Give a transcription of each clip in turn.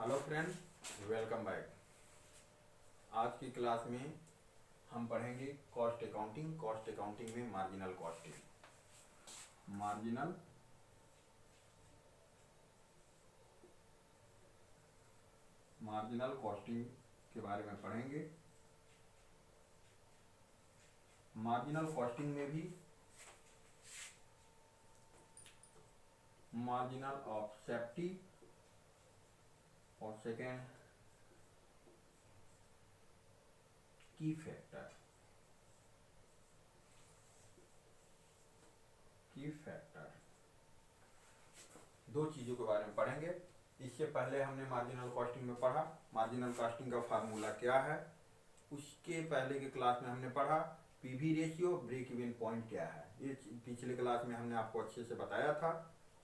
Hello friends, welcome back. आज की class में हम पढ़ेंगे कॉस्ट अकाउंटिंग। कॉस्ट अकाउंटिंग में मार्जिनल कॉस्टिंग के बारे में पढ़ेंगे। मार्जिनल कॉस्टिंग में भी मार्जिनल ऑफ सेफ्टी और सेकेंड की फैक्टर दो चीज़ों के बारे में पढ़ेंगे। इससे पहले हमने मार्जिनल कॉस्टिंग में पढ़ा मार्जिनल कॉस्टिंग का फार्मूला क्या है। उसके पहले के क्लास में हमने पढ़ा PV ratio, break even point क्या है। ये पिछले क्लास में हमने आपको अच्छे से बताया था।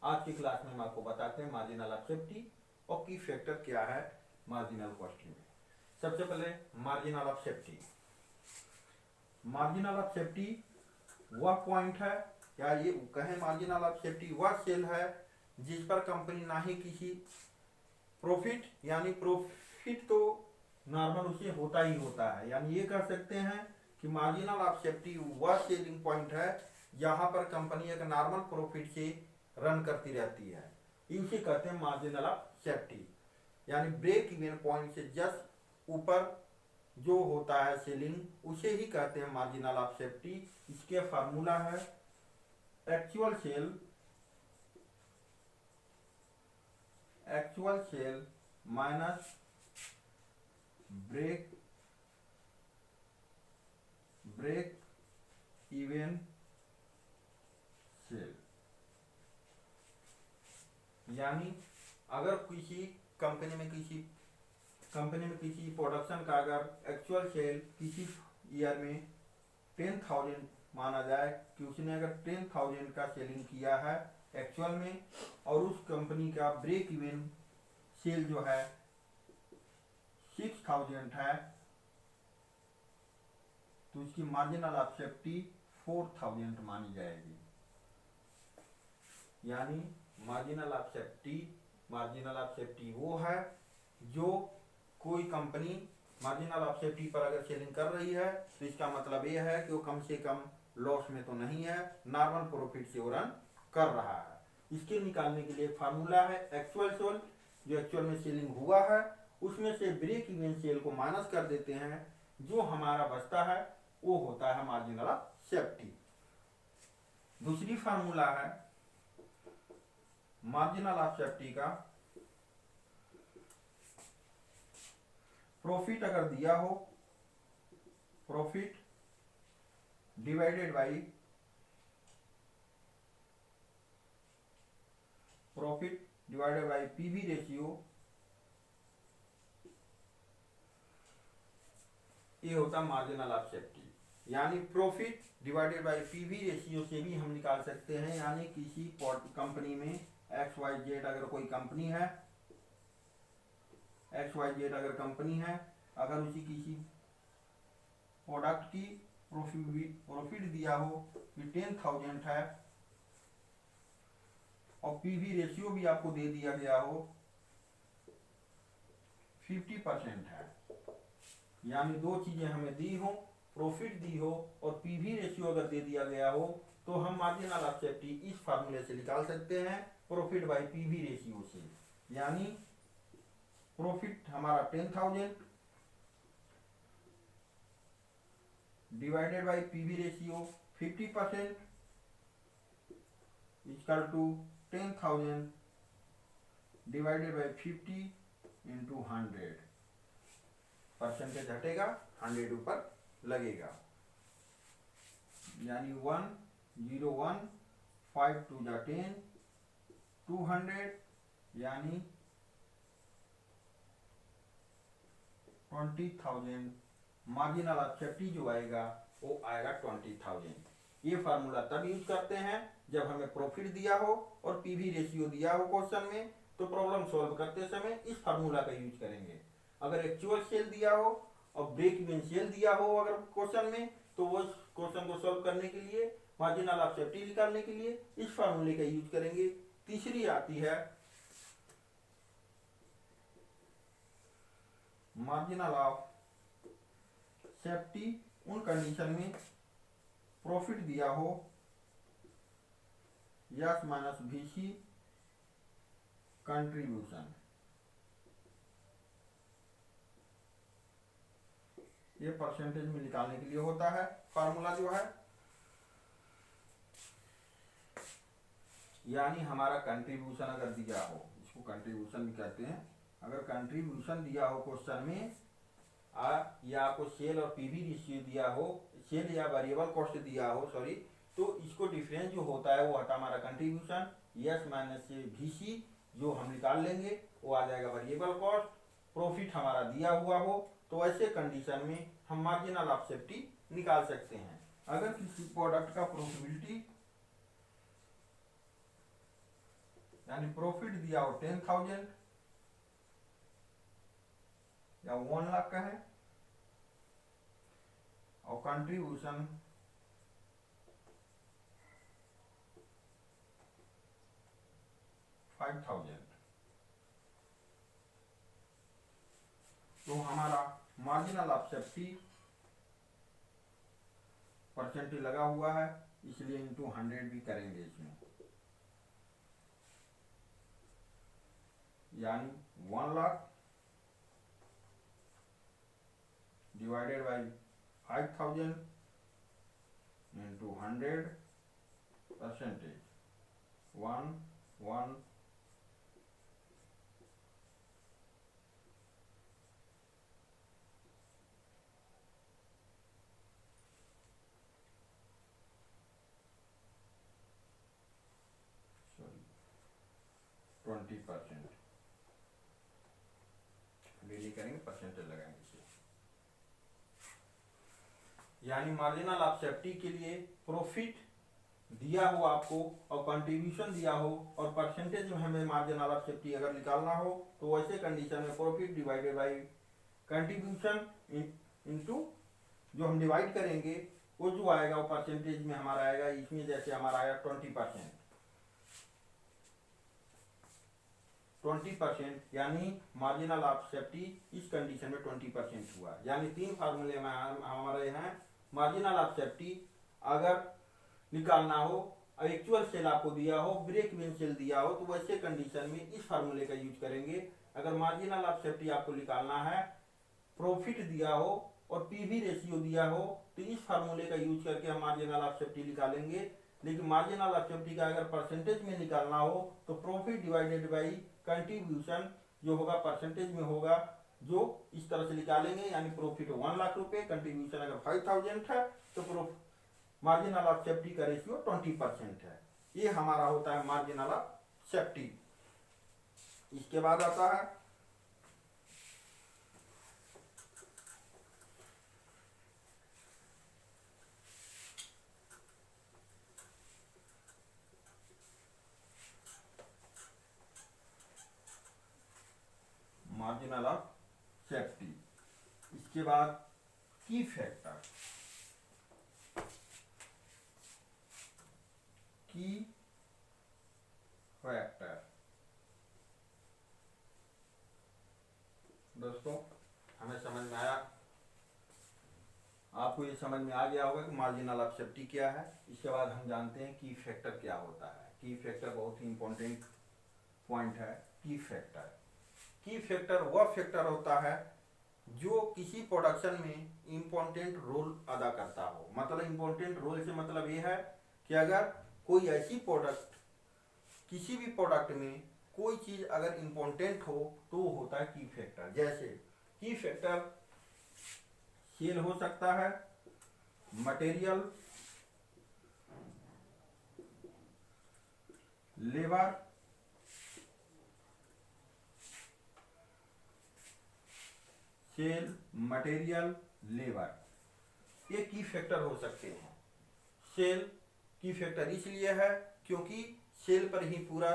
आज की क्लास में हम आपको बताते हैं मार्जिनल ऑफ सेफ्टी और की फैक्टर क्या है मार्जिनल कॉस्टिंग में। सबसे पहले marginal of safety. Marginal of safety वह पॉइंट है, या ये कहें मार्जिनल ऑफ सेफ्टी वह सेल है जिस पर कंपनी ना ही किसी प्रॉफिट, यानी प्रॉफिट तो नॉर्मल उसे होता ही होता है, यानी ये कह सकते हैं कि मार्जिनल ऑफ सेफ्टी वह सेलिंग पॉइंट है जहां पर कंपनी एक नॉर्मल प्रॉफिट से रन करती रहती है। इसे कहते हैं मार्जिनल ऑफ सेफ्टी, यानी ब्रेक इवन पॉइंट से जस्ट ऊपर जो होता है सेलिंग उसे ही कहते हैं मार्जिनल ऑफ सेफ्टी। इसके फार्मूला है actual sale minus break even sale. यानी अगर किसी कंपनी में किसी प्रोडक्शन का अगर एक्चुअल सेल किसी ईयर में 10,000 माना जाए कि उसने अगर 10,000 का सेलिंग किया है एक्चुअल में, और उस कंपनी का ब्रेक इवन सेल जो है 6,000 है, तो उसकी मार्जिनल ऑफ सेफ्टी 4,000 मानी जाएगी। यानी मार्जिनल ऑफ सेफ्टी वो है जो कोई कंपनी मार्जिनल ऑफ सेफ्टी पर अगर सेलिंग कर रही है तो इसका मतलब यह है कि वो कम से कम लॉस में तो नहीं है, नॉर्मल प्रॉफिट से वो रन कर रहा है। इसके निकालने के लिए फार्मूला है एक्चुअल सेल, जो एक्चुअल में सेलिंग हुआ है उसमें से ब्रेक इवन सेल को माइनस कर देते हैं, जो हमारा बचता है वो होता है मार्जिनल ऑफ सेफ्टी। दूसरी फार्मूला है मार्जिनल ऑफ सेफ्टी का प्रॉफिट अगर दिया हो, profit divided by PV ratio, ये होता मार्जिनल ऑफ सेफ्टी। यानी profit divided by PV ratio से भी हम निकाल सकते हैं। यानी किसी कंपनी में XYZ अगर कोई कंपनी है, अगर उसी किसी प्रोडक्ट की प्रॉफिट दिया हो कि 10,000 है और पीवी रेशियो भी आपको दे दिया गया हो 50% है, यानी दो चीजें हमें दी हो, प्रॉफिट दी हो और पीवी रेशियो अगर दे दिया गया हो, तो हम मार्जिनल ऑफ सेफ्टी इस फार्मूले से निकाल सकते हैं, प्रॉफिट बाई पीवी रेशियो से। यानी प्रॉफिट हमारा 10,000 divided by PV ratio 50% equal to 10,000 divided by 50 into 100। Percentage हटेगा, 100 ऊपर लगेगा, यानी 101, 5 2 जा 10, 200, यानी 20,000। मार्जिनल ऑफ सेफ्टी जो आएगा वो आएगा 20,000। ये फार्मूला तब यूज करते हैं जब हमें प्रॉफिट दिया हो और पीवी रेशियो दिया हो क्वेश्चन में, तो प्रॉब्लम सॉल्व करते समय इस फार्मूला का यूज करेंगे। अगर एक्चुअल सेल दिया हो और ब्रेक इवन सेल दिया हो अगर क्वेश्चन में, तो वो क्वेश्चन को सॉल्व करने के लिए, मार्जिनल ऑफ सेफ्टी निकालने के लिए इस फार्मूले का यूज करेंगे। तीसरी आती है मार्जिनल ऑफ सेफ्टी उन कंडीशन में प्रॉफिट दिया हो यस माइनस VC कंट्रीब्यूशन, ये परसेंटेज में निकालने के लिए होता है। फार्मूला जो है यानी हमारा कंट्रीब्यूशन अगर दिया हो, इसको कंट्रीब्यूशन भी कहते हैं, अगर कंट्रीब्यूशन दिया हो क्वेश्चन में या आपको सेल और पीवी रेशियो दिया हो, सेल या वेरिएबल कॉस्ट दिया हो सॉरी, तो इसको डिफरेंस जो होता है वो होता है हमारा कंट्रीब्यूशन, यस माइनस VC जो हम निकाल लेंगे वो आ जाएगा वेरिएबल कॉस्ट, प्रॉफिट हमारा दिया हुआ हो, तो ऐसे कंडीशन में हम मार्जिनल ऑफ सेफ्टी निकाल सकते हैं। अगर किसी प्रोडक्ट का प्रॉफिटेबिलिटी यानी प्रॉफिट दिया हो 10,000 या 1 लाख का है और कंट्रीब्यूशन 5,000, तो हमारा मार्जिनल ऑफ सेफ्टी परसेंटेज लगा हुआ है, इसलिए इंटू 100 भी करेंगे इसमें, यानी 1 lakh divided by 5,000 into 100 percentage 1 20% daily करेंगे, परसेंटेज लगाएंगे इसे, यानी मार्जिनल ऑफ सेफ्टी के लिए प्रॉफिट दिया हो आपको और कंट्रीब्यूशन दिया हो और परसेंटेज में हमें मार्जिनल ऑफ सेफ्टी अगर निकालना हो तो वैसे कंडीशन में profit divided by contribution into जो हम डिवाइड करेंगे वो जो आएगा वो परसेंटेज में हमारा आएगा, इसमें जैसे हमारा आया 20% यानी मार्जिनल ऑफ सेफ्टी इस कंडीशन में 20% हुआ, यानी 3 फार्मूले में हमारे यहाँ मार्जिनल ऑफ सेफ्टी अगर निकालना हो, एक्चुअल सेल आपको दिया हो, ब्रेक इवन सेल दिया हो, तो वैसे कंडीशन में इस फार्मूले का यूज करेंगे। अगर मार्जिनल ऑफ सेफ्टी आपको निकालना है, प्रॉफिट दिया हो और पीवी रेशियो दिया हो, तो इस फार्मूले का यूज करके हम मार्जिनल ऑफ सेफ्टी निकालेंगे। लेकिन मार्जिनल ऑफ सेफ्टी का अगर परसेंटेज में निकालना हो तो प्रॉफिट डिवाइडेड बाई कंट्रीब्यूशन जो होगा परसेंटेज में होगा, जो इस तरह से निकालेंगे, यानी प्रॉफिट 1 लाख रुपए, कंट्रीब्यूशन अगर 5,000 है तो मार्जिनल ऑफ सेफ्टी का रेशियो 20% है। ये हमारा होता है मार्जिनल ऑफ सेफ्टी। इसके बाद आता है मार्जिनल ऑफ सेफ्टी। इसके बाद की फैक्टर, की फैक्टर दोस्तों हमें समझ में आया, आपको ये समझ में आ गया होगा कि मार्जिनल ऑफ सेफ्टी क्या है। इसके बाद हम जानते हैं की फैक्टर क्या होता है। की फैक्टर बहुत ही इंपॉर्टेंट पॉइंट है। की फैक्टर वह फैक्टर होता है जो किसी प्रोडक्शन में इम्पोर्टेंट रोल अदा करता हो। मतलब इम्पोर्टेंट रोल से मतलब ये है कि अगर कोई ऐसी प्रोडक्ट, किसी भी प्रोडक्ट में कोई चीज अगर इम्पोर्टेंट हो तो वो होता है की फैक्टर। जैसे की फैक्टर सेल हो सकता है, material, labour, sale, material, labour, ये की फैक्टर हो सकते हैं। सेल की फैक्टर इसलिए है क्योंकि सेल पर ही पूरा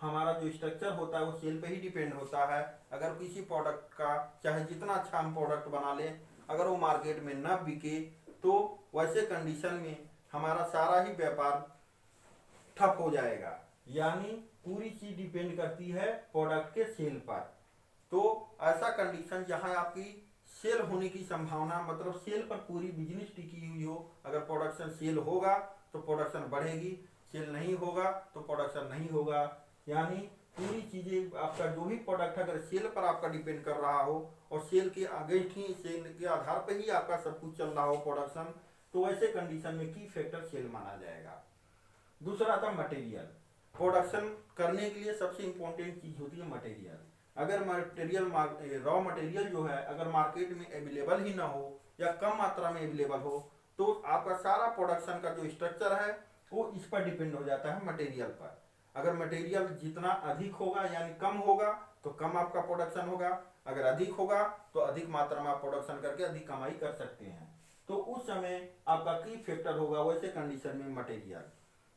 हमारा जो स्ट्रक्चर होता है वो सेल पे ही डिपेंड होता है। अगर किसी प्रोडक्ट का चाहे जितना अच्छा हम प्रोडक्ट बना लें, अगर वो मार्केट में न बिके तो वैसे कंडीशन में हमारा सारा ही व्यापार ठप हो जाएगा। यानी पूरी चीज डिपेंड करती है प्रोडक्ट के सेल पर। तो ऐसा कंडीशन जहां आपकी सेल होने की संभावना, मतलब सेल पर पूरी बिजनेस टिकी हुई हो। अगर प्रोडक्शन सेल होगा तो प्रोडक्शन बढ़ेगी, सेल नहीं होगा तो प्रोडक्शन नहीं होगा। यानी पूरी चीजें, आपका जो भी प्रोडक्ट है अगर सेल पर आपका डिपेंड कर रहा हो और सेल के अगेंस्ट ही, सेल के आधार पर ही आपका सब कुछ चल रहा हो प्रोडक्शन, तो वैसे कंडीशन में की फैक्टर सेल माना जाएगा। दूसरा था मटेरियल। प्रोडक्शन करने के लिए सबसे इंपॉर्टेंट चीज होती है मटेरियल। अगर मटेरियल, रॉ मटेरियल जो है अगर मार्केट में अवेलेबल ही ना हो या कम मात्रा में अवेलेबल हो, तो आपका सारा प्रोडक्शन का जो स्ट्रक्चर है वो इस पर डिपेंड हो जाता है, मटेरियल पर। अगर मटेरियल जितना अधिक होगा यानी कम होगा तो कम आपका प्रोडक्शन होगा, अगर अधिक होगा तो अधिक मात्रा में आप प्रोडक्शन करके अधिक कमाई कर सकते हैं। तो उस समय आपका की फैक्टर होगा वैसे कंडीशन में मटेरियल।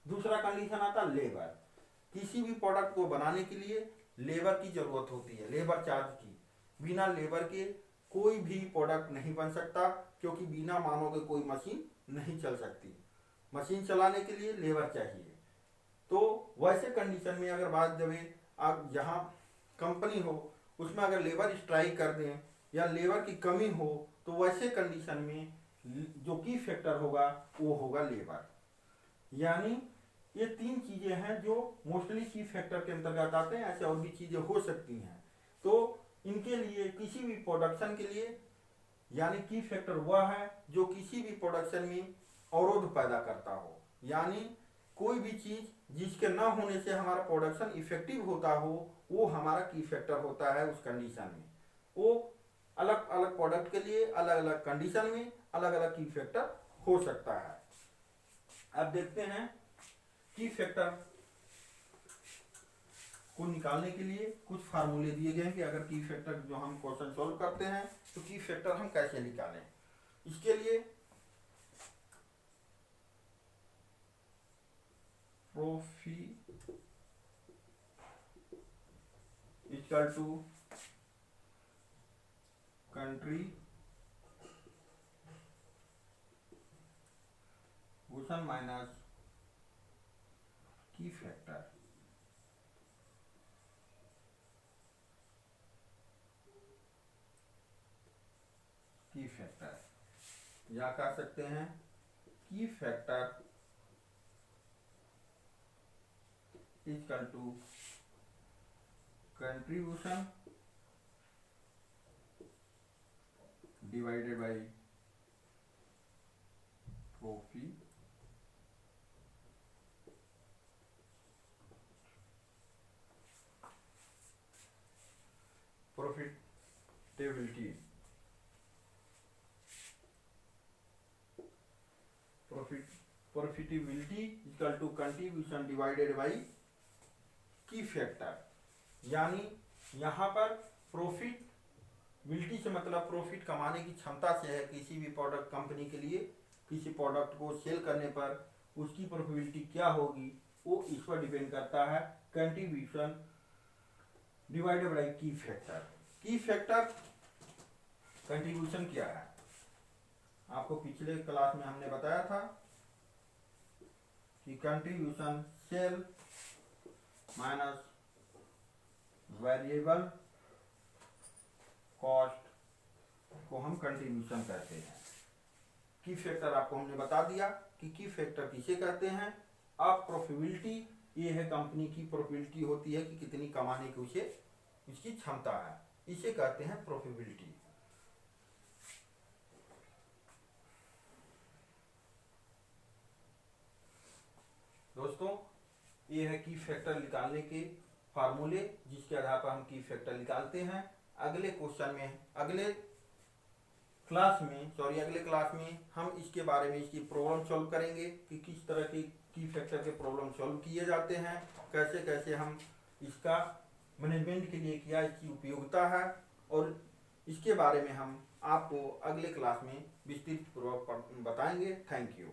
दूसरा कंडीशन आता है लेबर। किसी भी प्रोडक्ट को बनाने के लिए लेबर की जरूरत होती है, लेबर चार्ज की। बिना लेबर के कोई भी प्रोडक्ट नहीं बन सकता, क्योंकि बिना मानव के कोई मशीन नहीं चल सकती। मशीन चलाने के लिए लेबर चाहिए। तो वैसे कंडीशन में अगर बात जब आप जहाँ कंपनी हो उसमें अगर लेबर स्ट्राइक कर दें या लेबर की कमी हो, तो वैसे कंडीशन में जो की फैक्टर होगा वो होगा लेबर। यानी ये तीन चीजें हैं जो मोस्टली की फैक्टर के अंतर्गत आते हैं। ऐसे और भी चीजें हो सकती हैं। तो इनके लिए किसी भी प्रोडक्शन के लिए, यानी की फैक्टर वह है जो किसी भी प्रोडक्शन में अवरोध पैदा करता हो। यानी कोई भी चीज जिसके न होने से हमारा प्रोडक्शन इफेक्टिव होता हो, वो हमारा की फैक्टर होता है उस कंडीशन में। वो अलग अलग प्रोडक्ट के लिए अलग अलग कंडीशन में अलग अलग की फैक्टर हो सकता है। अब देखते हैं की फैक्टर को निकालने के लिए कुछ फार्मूले दिए गए हैं कि अगर की फैक्टर जो हम क्वेश्चन सॉल्व करते हैं तो की फैक्टर हम कैसे निकालें। इसके लिए profit equal to contribution minus key factor. Key factor या कह सकते हैं key factor equal to contribution divided by profitability. Profitability equal to contribution divided by key factor. यानी यहाँ पर प्रॉफिटेबिलिटी से मतलब प्रॉफिट कमाने की क्षमता से है। किसी भी प्रोडक्ट कंपनी के लिए किसी प्रोडक्ट को सेल करने पर उसकी प्रॉफिटेबिलिटी क्या होगी वो इस पर डिपेंड करता है, contribution divided by key factor. Key factor contribution क्या है, आपको पिछले क्लास में हमने बताया था कि contribution sale minus variable cost को हम कंट्रीब्यूशन कहते हैं। की फैक्टर आपको हमने बता दिया कि की फैक्टर किसे कहते हैं। अब प्रॉफिटेबिलिटी, ये है कंपनी की प्रॉफिटेबिलिटी होती है कि कितनी कमाने की उसे उसकी क्षमता है, इसे कहते हैं प्रॉफिटेबिलिटी। दोस्तों ये है की फैक्टर निकालने के फार्मूले, जिसके आधार पर हम की फैक्टर निकालते हैं। अगले क्वेश्चन में, अगले क्लास में हम इसके बारे में इसकी प्रॉब्लम सॉल्व करेंगे कि किस तरह की फैक्टर के प्रॉब्लम सॉल्व किए जाते हैं, कैसे कैसे हम इसका मैनेजमेंट के लिए क्या इसकी उपयोगिता है, और इसके बारे में हम आपको अगले क्लास में विस्तृत पूर्वक बताएंगे। Thank you.